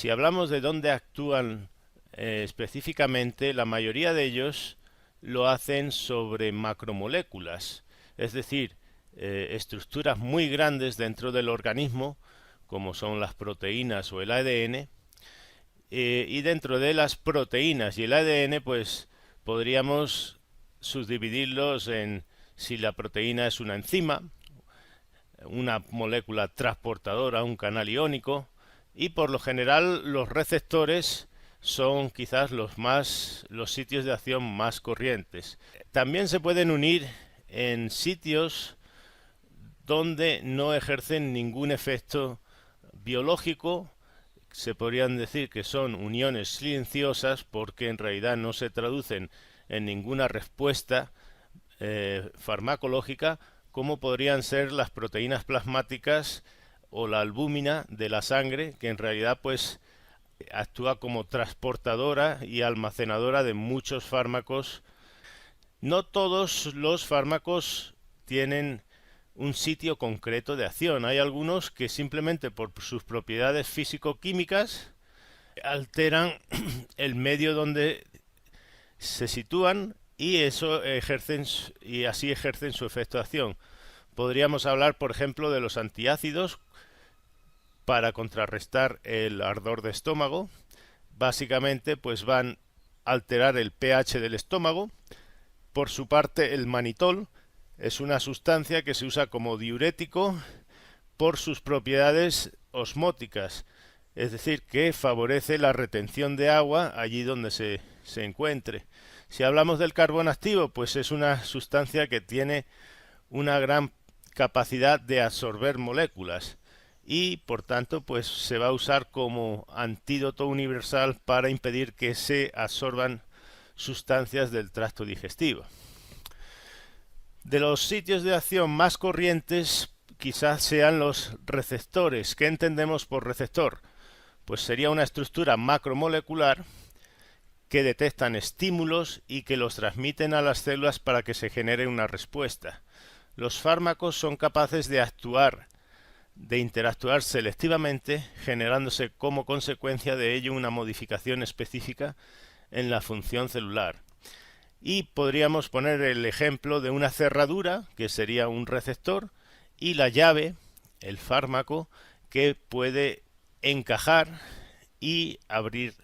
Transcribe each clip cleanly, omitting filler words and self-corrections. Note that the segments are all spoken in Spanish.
Si hablamos de dónde actúan específicamente, la mayoría de ellos lo hacen sobre macromoléculas, es decir, estructuras muy grandes dentro del organismo, como son las proteínas o el ADN, y dentro de las proteínas y el ADN, pues podríamos subdividirlos en si la proteína es una enzima, una molécula transportadora, un canal iónico, y por lo general los receptores son quizás los sitios de acción más corrientes. También se pueden unir en sitios donde no ejercen ningún efecto biológico. Se podrían decir que son uniones silenciosas porque en realidad no se traducen en ninguna respuesta farmacológica, como podrían ser las proteínas plasmáticas o la albúmina de la sangre, que en realidad pues actúa como transportadora y almacenadora de muchos fármacos. No todos los fármacos tienen un sitio concreto de acción. Hay algunos que simplemente por sus propiedades físico-químicas alteran el medio donde se sitúan y así ejercen su efecto de acción. Podríamos hablar, por ejemplo, de los antiácidos para contrarrestar el ardor de estómago. Básicamente, pues van a alterar el pH del estómago. Por su parte, el manitol es una sustancia que se usa como diurético por sus propiedades osmóticas, es decir, que favorece la retención de agua allí donde se encuentre. Si hablamos del carbón activo, pues es una sustancia que tiene una gran capacidad de absorber moléculas y por tanto pues se va a usar como antídoto universal para impedir que se absorban sustancias del tracto digestivo. De los sitios de acción más corrientes quizás sean los receptores. ¿Qué entendemos por receptor? Pues sería una estructura macromolecular que detectan estímulos y que los transmiten a las células para que se genere una respuesta. Los fármacos son capaces de interactuar selectivamente, generándose como consecuencia de ello una modificación específica en la función celular. Y podríamos poner el ejemplo de una cerradura, que sería un receptor, y la llave, el fármaco, que puede encajar y abrir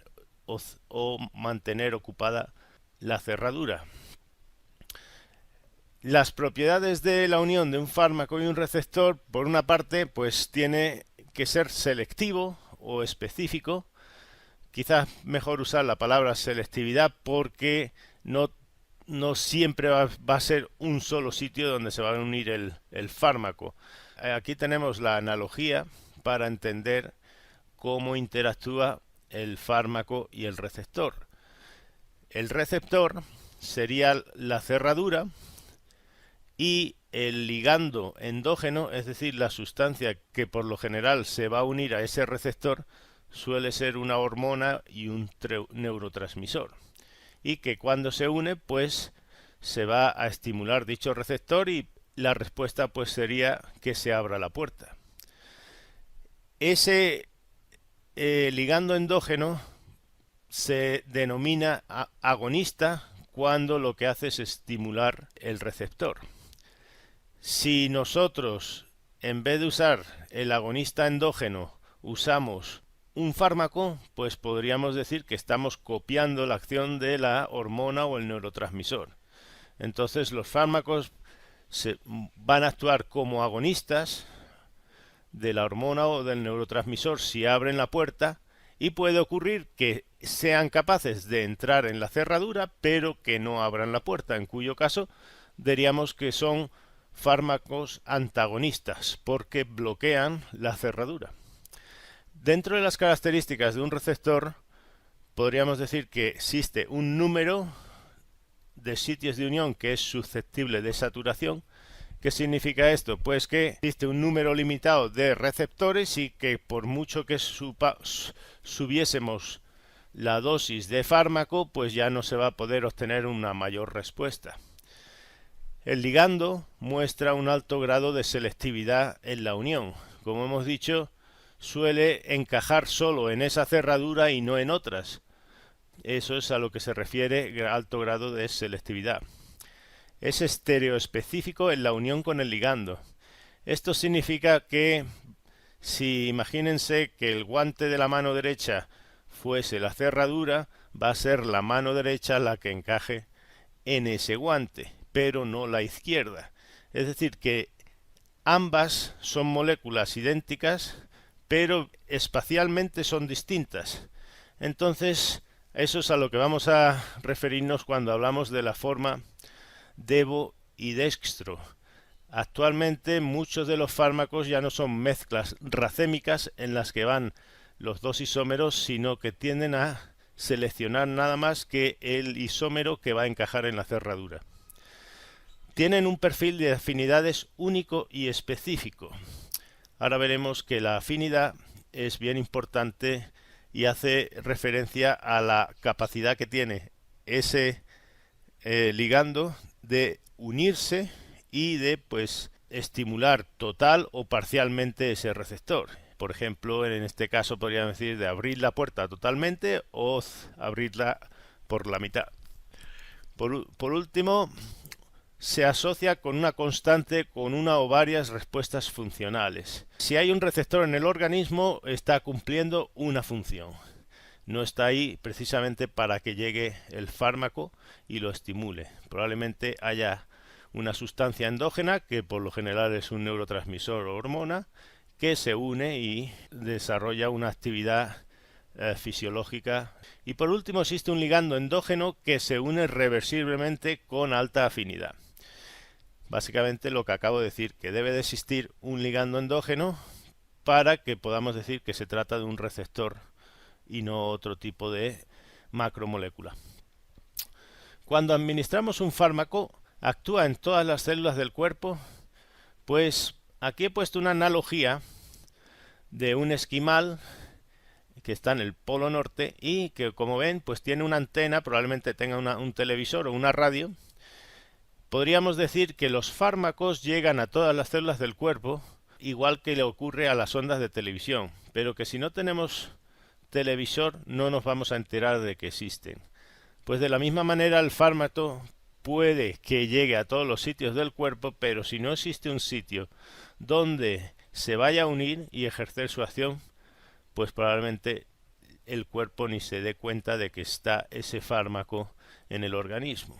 o mantener ocupada la cerradura. Las propiedades de la unión de un fármaco y un receptor, por una parte, pues tiene que ser selectivo o específico. Quizás mejor usar la palabra selectividad porque no siempre va a ser un solo sitio donde se va a unir el fármaco. Aquí tenemos la analogía para entender cómo interactúa el fármaco y el receptor. El receptor sería la cerradura y el ligando endógeno, es decir, la sustancia que por lo general se va a unir a ese receptor, suele ser una hormona y un neurotransmisor. Y que cuando se une, pues se va a estimular dicho receptor y la respuesta pues sería que se abra la puerta. Ese ligando endógeno se denomina agonista cuando lo que hace es estimular el receptor. Si nosotros, en vez de usar el agonista endógeno, usamos un fármaco, pues podríamos decir que estamos copiando la acción de la hormona o el neurotransmisor. Entonces los fármacos van a actuar como agonistas de la hormona o del neurotransmisor si abren la puerta, y puede ocurrir que sean capaces de entrar en la cerradura pero que no abran la puerta, en cuyo caso diríamos que son fármacos antagonistas porque bloquean la cerradura. Dentro de las características de un receptor podríamos decir que existe un número de sitios de unión que es susceptible de saturación. ¿Qué significa esto? Pues que existe un número limitado de receptores y que por mucho que subiésemos la dosis de fármaco, pues ya no se va a poder obtener una mayor respuesta. El ligando muestra un alto grado de selectividad en la unión. Como hemos dicho, suele encajar solo en esa cerradura y no en otras. Eso es a lo que se refiere alto grado de selectividad. Es estereoespecífico en la unión con el ligando. Esto significa que si imagínense que el guante de la mano derecha fuese la cerradura, va a ser la mano derecha la que encaje en ese guante, pero no la izquierda. Es decir, que ambas son moléculas idénticas, pero espacialmente son distintas. Entonces, eso es a lo que vamos a referirnos cuando hablamos de la forma devo y dextro. Actualmente muchos de los fármacos ya no son mezclas racémicas en las que van los dos isómeros, sino que tienden a seleccionar nada más que el isómero que va a encajar en la cerradura. Tienen un perfil de afinidades único y específico. Ahora veremos que la afinidad es bien importante y hace referencia a la capacidad que tiene ese ligando de unirse y de estimular total o parcialmente ese receptor. Por ejemplo, en este caso podríamos decir de abrir la puerta totalmente o abrirla por la mitad. Por último, se asocia con una constante con una o varias respuestas funcionales. Si hay un receptor en el organismo, está cumpliendo una función. No está ahí precisamente para que llegue el fármaco y lo estimule. Probablemente haya una sustancia endógena, que por lo general es un neurotransmisor o hormona, que se une y desarrolla una actividad fisiológica. Y por último existe un ligando endógeno que se une reversiblemente con alta afinidad. Básicamente lo que acabo de decir, que debe de existir un ligando endógeno para que podamos decir que se trata de un receptor y no otro tipo de macromolécula. Cuando administramos un fármaco, actúa en todas las células del cuerpo. Pues aquí he puesto una analogía de un esquimal que está en el polo norte y que, como ven, pues tiene una antena, probablemente tenga un televisor o una radio. Podríamos decir que los fármacos llegan a todas las células del cuerpo, igual que le ocurre a las ondas de televisión, pero que si no tenemos televisor no nos vamos a enterar de que existen. Pues de la misma manera el fármaco puede que llegue a todos los sitios del cuerpo, pero si no existe un sitio donde se vaya a unir y ejercer su acción, pues probablemente el cuerpo ni se dé cuenta de que está ese fármaco en el organismo.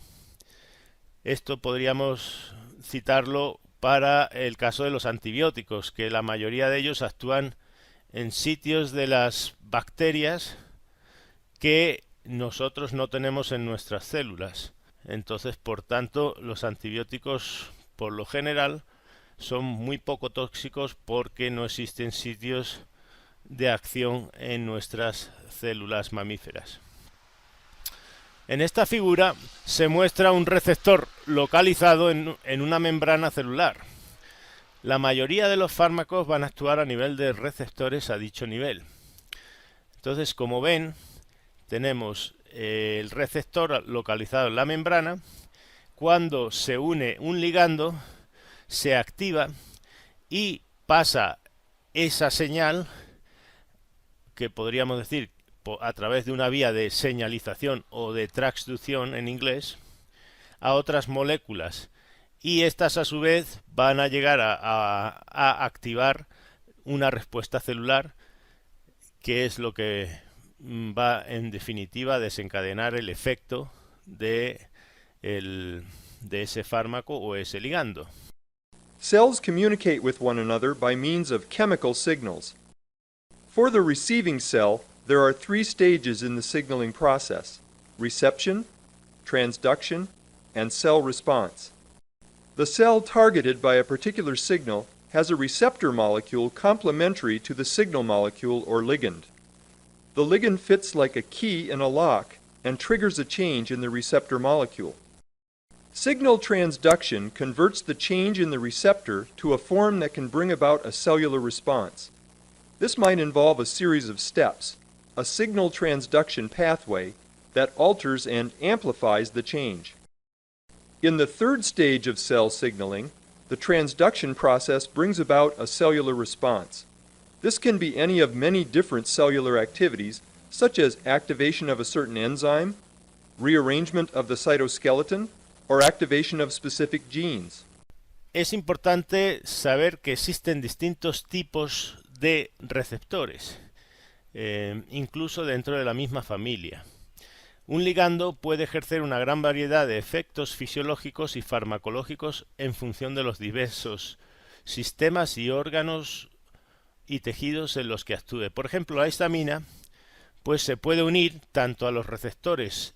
Esto podríamos citarlo para el caso de los antibióticos, que la mayoría de ellos actúan en sitios de las bacterias que nosotros no tenemos en nuestras células. Entonces, por tanto, los antibióticos, por lo general, son muy poco tóxicos porque no existen sitios de acción en nuestras células mamíferas. En esta figura se muestra un receptor localizado en una membrana celular. La mayoría de los fármacos van a actuar a nivel de receptores a dicho nivel. Entonces, como ven, tenemos el receptor localizado en la membrana. Cuando se une un ligando, se activa y pasa esa señal, que podríamos decir a través de una vía de señalización o de transducción en inglés, a otras moléculas, y estas a su vez van a llegar a activar una respuesta celular, que es lo que va en definitiva a desencadenar el efecto de ese fármaco o ese ligando. Cells communicate with one another by means of chemical signals. For the receiving cell, there are three stages in the signaling process: reception, transduction, and cell response. The cell targeted by a particular signal has a receptor molecule complementary to the signal molecule or ligand. The ligand fits like a key in a lock and triggers a change in the receptor molecule. Signal transduction converts the change in the receptor to a form that can bring about a cellular response. This might involve a series of steps, a signal transduction pathway that alters and amplifies the change. In the third stage of cell signaling, the transduction process brings about a cellular response. This can be any of many different cellular activities, such as activation of a certain enzyme, rearrangement of the cytoskeleton, or activation of specific genes. Es importante saber que existen distintos tipos de receptores, incluso dentro de la misma familia. Un ligando puede ejercer una gran variedad de efectos fisiológicos y farmacológicos en función de los diversos sistemas y órganos y tejidos en los que actúe. Por ejemplo, la histamina pues se puede unir tanto a los receptores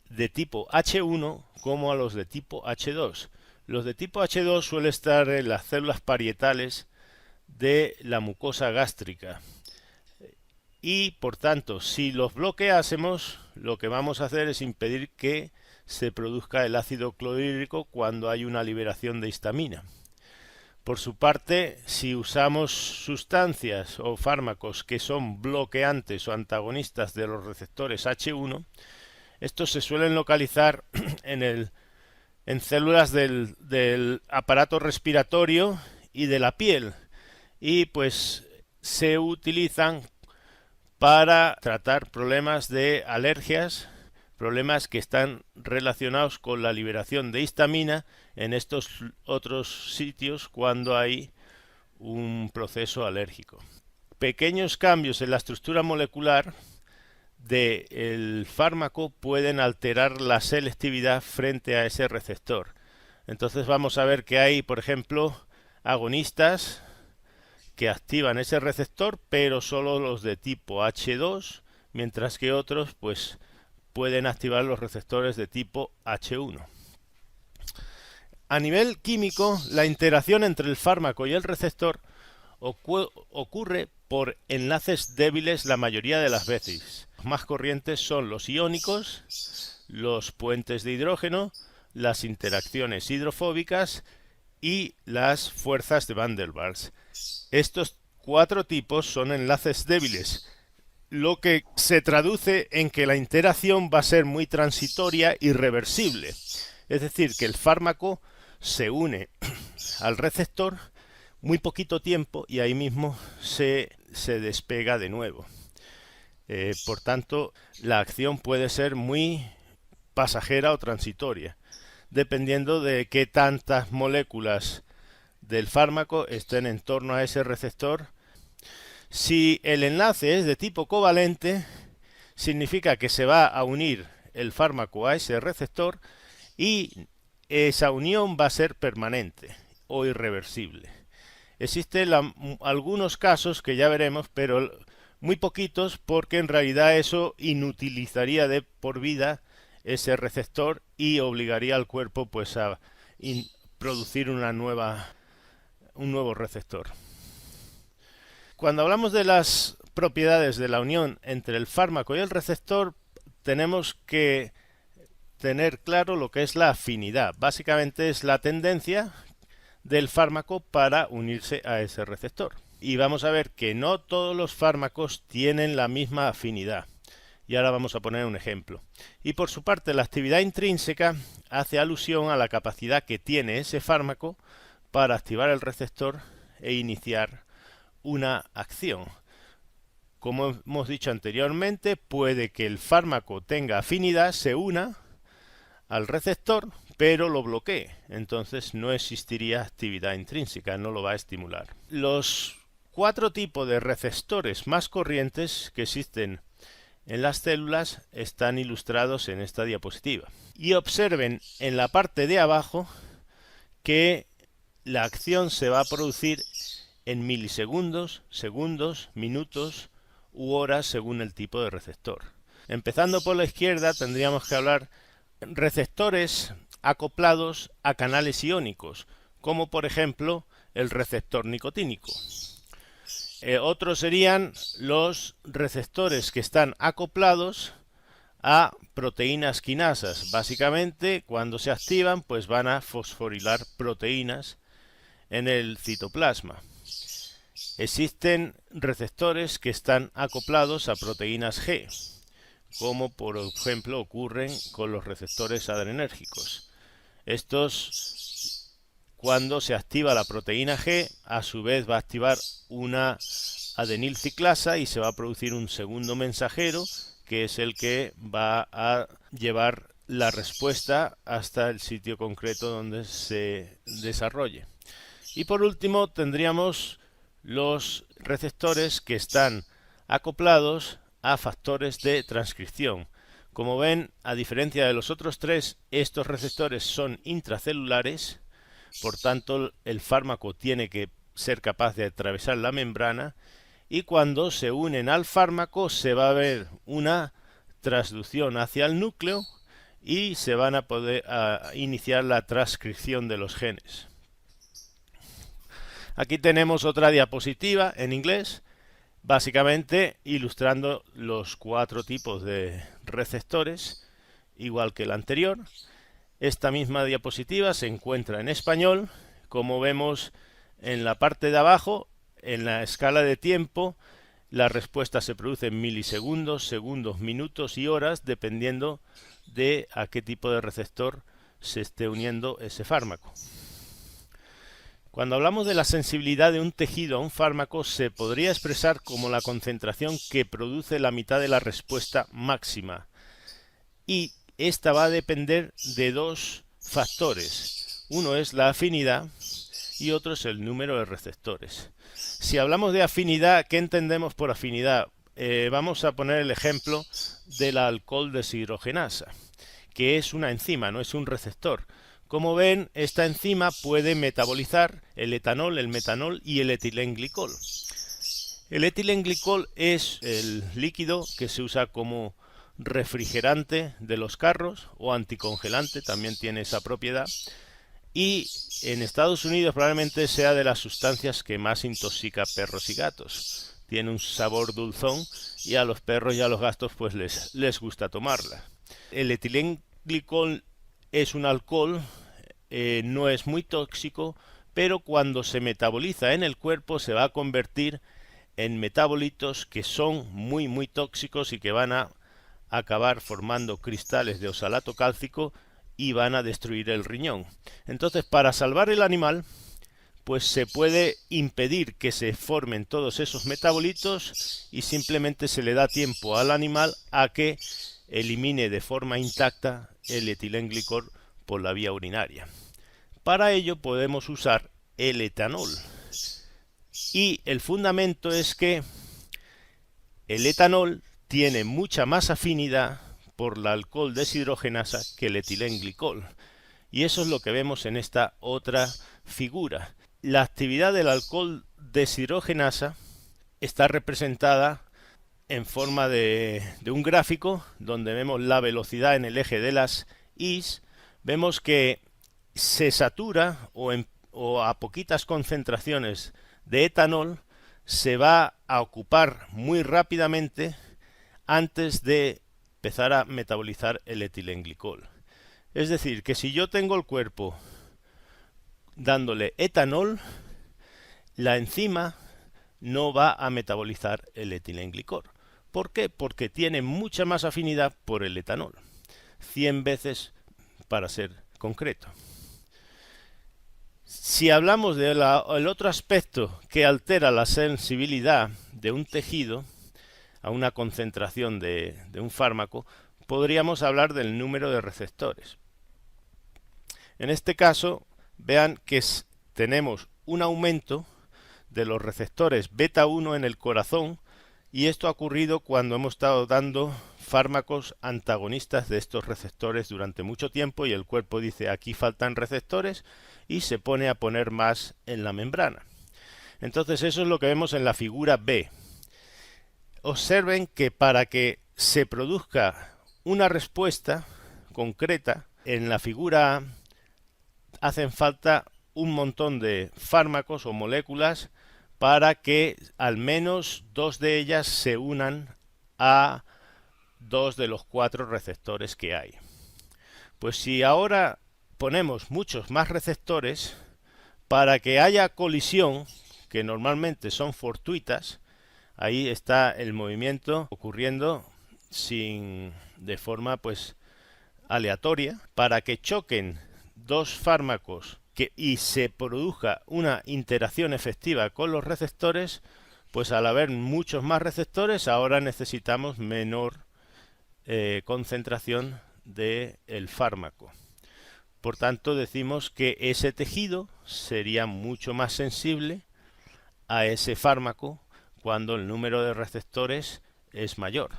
de tipo H1 como a los de tipo H2. Los de tipo H2 suelen estar en las células parietales de la mucosa gástrica. Y por tanto, si los bloqueásemos, lo que vamos a hacer es impedir que se produzca el ácido clorhídrico cuando hay una liberación de histamina. Por su parte, si usamos sustancias o fármacos que son bloqueantes o antagonistas de los receptores H1, estos se suelen localizar en células del aparato respiratorio y de la piel, y pues se utilizan para tratar problemas de alergias, problemas que están relacionados con la liberación de histamina en estos otros sitios cuando hay un proceso alérgico. Pequeños cambios en la estructura molecular del fármaco pueden alterar la selectividad frente a ese receptor. Entonces vamos a ver que hay, por ejemplo, agonistas que activan ese receptor, pero solo los de tipo H2, mientras que otros pues pueden activar los receptores de tipo H1. A nivel químico, la interacción entre el fármaco y el receptor ocurre por enlaces débiles la mayoría de las veces. Los más corrientes son los iónicos, los puentes de hidrógeno, las interacciones hidrofóbicas y las fuerzas de Van der Waals. Estos cuatro tipos son enlaces débiles, lo que se traduce en que la interacción va a ser muy transitoria y reversible. Es decir, que el fármaco se une al receptor muy poquito tiempo y ahí mismo se despega de nuevo. Por tanto, la acción puede ser muy pasajera o transitoria, dependiendo de qué tantas moléculas del fármaco estén en torno a ese receptor. Si el enlace es de tipo covalente, significa que se va a unir el fármaco a ese receptor y esa unión va a ser permanente o irreversible. Existen algunos casos que ya veremos, pero muy poquitos, porque en realidad eso inutilizaría de por vida ese receptor y obligaría al cuerpo pues a producir un nuevo receptor. Cuando hablamos de las propiedades de la unión entre el fármaco y el receptor, tenemos que tener claro lo que es la afinidad. Básicamente es la tendencia del fármaco para unirse a ese receptor. Y vamos a ver que no todos los fármacos tienen la misma afinidad. Y ahora vamos a poner un ejemplo. Y por su parte, la actividad intrínseca hace alusión a la capacidad que tiene ese fármaco para activar el receptor e iniciar una acción. Como hemos dicho anteriormente, puede que el fármaco tenga afinidad, se una al receptor, pero lo bloquee. Entonces no existiría actividad intrínseca, no lo va a estimular. Los cuatro tipos de receptores más corrientes que existen en las células están ilustrados en esta diapositiva. Y observen en la parte de abajo que la acción se va a producir en milisegundos, segundos, minutos u horas según el tipo de receptor. Empezando por la izquierda tendríamos que hablar receptores acoplados a canales iónicos, como por ejemplo el receptor nicotínico. Otros serían los receptores que están acoplados a proteínas quinasas. Básicamente, cuando se activan, pues van a fosforilar proteínas en el citoplasma. Existen receptores que están acoplados a proteínas G, como por ejemplo ocurren con los receptores adrenérgicos. Estos, cuando se activa la proteína G, a su vez va a activar una adenilciclasa y se va a producir un segundo mensajero que es el que va a llevar la respuesta hasta el sitio concreto donde se desarrolle. Y por último tendríamos los receptores que están acoplados a factores de transcripción. Como ven, a diferencia de los otros tres, estos receptores son intracelulares, por tanto el fármaco tiene que ser capaz de atravesar la membrana y cuando se unen al fármaco se va a ver una transducción hacia el núcleo y se van a poder iniciar la transcripción de los genes. Aquí tenemos otra diapositiva en inglés, básicamente ilustrando los 4 tipos de receptores, igual que la anterior. Esta misma diapositiva se encuentra en español. Como vemos en la parte de abajo, en la escala de tiempo, la respuesta se produce en milisegundos, segundos, minutos y horas, dependiendo de a qué tipo de receptor se esté uniendo ese fármaco. Cuando hablamos de la sensibilidad de un tejido a un fármaco, se podría expresar como la concentración que produce la mitad de la respuesta máxima. Y esta va a depender de 2 factores. Uno es la afinidad y otro es el número de receptores. Si hablamos de afinidad, ¿qué entendemos por afinidad? Vamos a poner el ejemplo de la alcohol deshidrogenasa, que es una enzima, no es un receptor. Como ven, esta enzima puede metabolizar el etanol, el metanol y el etilenglicol. El etilenglicol es el líquido que se usa como refrigerante de los carros o anticongelante, también tiene esa propiedad. Y en Estados Unidos probablemente sea de las sustancias que más intoxica perros y gatos. Tiene un sabor dulzón y a los perros y a los gatos pues les gusta tomarla. El etilenglicol es un alcohol, no es muy tóxico, pero cuando se metaboliza en el cuerpo se va a convertir en metabolitos que son muy tóxicos y que van a acabar formando cristales de oxalato cálcico y van a destruir el riñón. Entonces, para salvar el animal, pues se puede impedir que se formen todos esos metabolitos y simplemente se le da tiempo al animal a que elimine de forma intacta el etilenglicol por la vía urinaria. Para ello podemos usar el etanol. Y el fundamento es que el etanol tiene mucha más afinidad por la alcohol deshidrogenasa que el etilenglicol. Y eso es lo que vemos en esta otra figura. La actividad del alcohol deshidrogenasa está representada en forma de un gráfico donde vemos la velocidad en el eje de las I's. Vemos que se satura o a poquitas concentraciones de etanol se va a ocupar muy rápidamente antes de empezar a metabolizar el etilenglicol. Es decir, que si yo tengo el cuerpo dándole etanol, la enzima no va a metabolizar el etilenglicol. ¿Por qué? Porque tiene mucha más afinidad por el etanol. 100 veces para ser concreto. Si hablamos del otro aspecto que altera la sensibilidad de un tejido a una concentración de un fármaco, podríamos hablar del número de receptores. En este caso, vean que tenemos un aumento de los receptores beta 1 en el corazón, y esto ha ocurrido cuando hemos estado dando fármacos antagonistas de estos receptores durante mucho tiempo y el cuerpo dice aquí faltan receptores y se pone a poner más en la membrana. Entonces eso es lo que vemos en la figura B. Observen que para que se produzca una respuesta concreta, en la figura A hacen falta un montón de fármacos o moléculas para que al menos 2 de ellas se unan a 2 de los 4 receptores que hay. Pues si ahora ponemos muchos más receptores, para que haya colisión, que normalmente son fortuitas, ahí está el movimiento ocurriendo de forma pues aleatoria, para que choquen 2 fármacos y se produzca una interacción efectiva con los receptores, Pues al haber muchos más receptores, ahora necesitamos menor concentración del fármaco. Por tanto, decimos que ese tejido sería mucho más sensible a ese fármaco cuando el número de receptores es mayor.